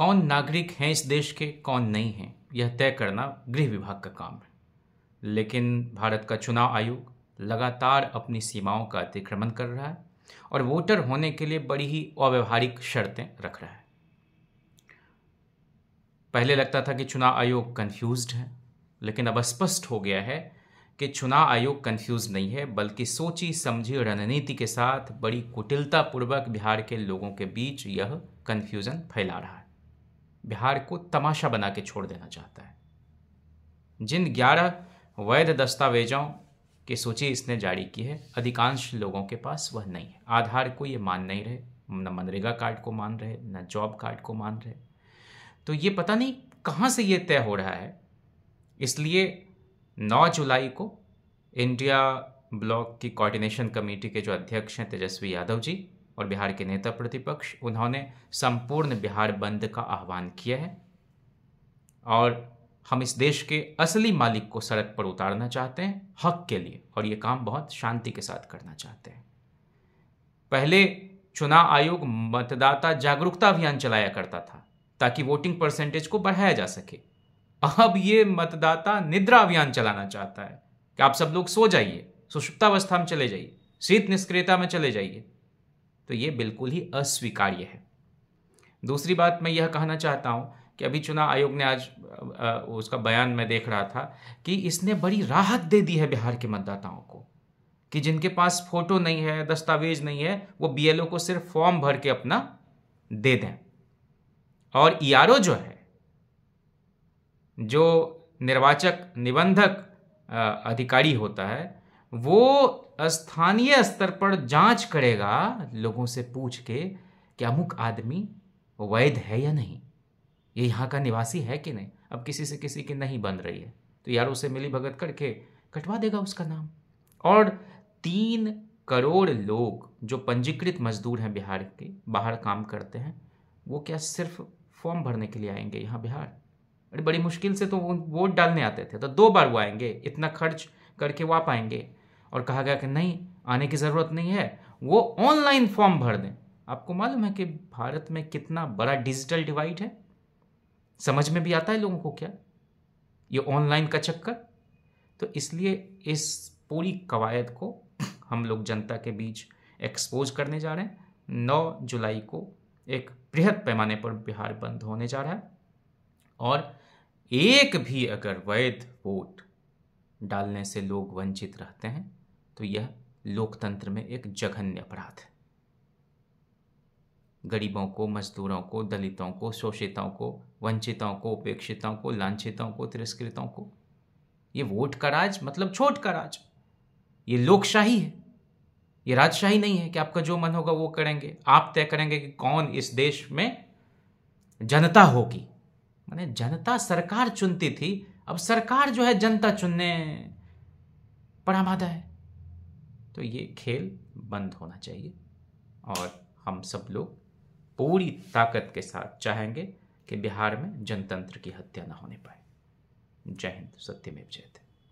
कौन नागरिक हैं इस देश के, कौन नहीं हैं, यह तय करना गृह विभाग का काम है। लेकिन भारत का चुनाव आयोग लगातार अपनी सीमाओं का अतिक्रमण कर रहा है और वोटर होने के लिए बड़ी ही अव्यावहारिक शर्तें रख रहा है। पहले लगता था कि चुनाव आयोग कंफ्यूज्ड है, लेकिन अब स्पष्ट हो गया है कि चुनाव आयोग कंफ्यूज नहीं है, बल्कि सोची समझी रणनीति के साथ बड़ी कुटिलतापूर्वक बिहार के लोगों के बीच यह कंफ्यूजन फैला रहा है। बिहार को तमाशा बना के छोड़ देना चाहता है। जिन 11 वैध दस्तावेजों की सूची इसने जारी की है, अधिकांश लोगों के पास वह नहीं है। आधार को ये मान नहीं रहे, न मनरेगा कार्ड को मान रहे, न जॉब कार्ड को मान रहे। तो ये पता नहीं कहाँ से ये तय हो रहा है। इसलिए 9 जुलाई को इंडिया ब्लॉक की कोऑर्डिनेशन कमेटी के जो अध्यक्ष हैं तेजस्वी यादव जी और बिहार के नेता प्रतिपक्ष, उन्होंने संपूर्ण बिहार बंद का आह्वान किया है और हम इस देश के असली मालिक को सड़क पर उतारना चाहते हैं हक के लिए, और ये काम बहुत शांति के साथ करना चाहते हैं। पहले चुनाव आयोग मतदाता जागरूकता अभियान चलाया करता था ताकि वोटिंग परसेंटेज को बढ़ाया जा सके। अब ये मतदाता निद्रा अभियान चलाना चाहता है कि आप सब लोग सो जाइए, सुषुप्तावस्था में चले जाइए, शीत निष्क्रियता में चले जाइए। तो ये बिल्कुल ही अस्वीकार्य है। दूसरी बात मैं यह कहना चाहता हूं कि अभी चुनाव आयोग ने आज उसका बयान में देख रहा था कि इसने बड़ी राहत दे दी है बिहार के मतदाताओं को कि जिनके पास फोटो नहीं है, दस्तावेज नहीं है, वो बीएलओ को सिर्फ फॉर्म भर के अपना दे दें। और ईआरओ जो है, जो निर्वाचक निबंधक अधिकारी होता है, वो स्थानीय स्तर पर जांच करेगा लोगों से पूछ के कि अमुक आदमी वैध है या नहीं, ये यहाँ का निवासी है कि नहीं। अब किसी से किसी की नहीं बन रही है तो यार उसे मिली भगत करके कटवा देगा उसका नाम। और 3 करोड़ लोग जो पंजीकृत मजदूर हैं बिहार के, बाहर काम करते हैं, वो क्या सिर्फ फॉर्म भरने के लिए आएंगे यहाँ बिहार? अरे बड़ी मुश्किल से तो वो वोट डालने आते थे, तो 2 बार वो आएंगे, इतना खर्च करके वो पाएंगे। और कहा गया कि नहीं, आने की ज़रूरत नहीं है, वो ऑनलाइन फॉर्म भर दें। आपको मालूम है कि भारत में कितना बड़ा डिजिटल डिवाइड है? समझ में भी आता है लोगों को क्या ये ऑनलाइन का चक्कर? तो इसलिए इस पूरी कवायद को हम लोग जनता के बीच एक्सपोज करने जा रहे हैं। 9 जुलाई को एक बृहद पैमाने पर बिहार बंद होने जा रहा है और एक भी अगर वैध वोट डालने से लोग वंचित रहते हैं तो यह लोकतंत्र में एक जघन्य अपराध है। गरीबों को, मजदूरों को, दलितों को, शोषितों को, वंचितों को, उपेक्षितों को, लांछितों को, तिरस्कृतों को, ये वोट का राज मतलब छोट का राज। ये लोकशाही है, ये राजशाही नहीं है कि आपका जो मन होगा वो करेंगे। आप तय करेंगे कि कौन इस देश में जनता होगी। माने जनता सरकार चुनती थी, अब सरकार जो है जनता चुनने पर आमादा है। तो ये खेल बंद होना चाहिए और हम सब लोग पूरी ताकत के साथ चाहेंगे कि बिहार में जनतंत्र की हत्या ना होने पाए। जय हिंद, सत्यमेव जयते।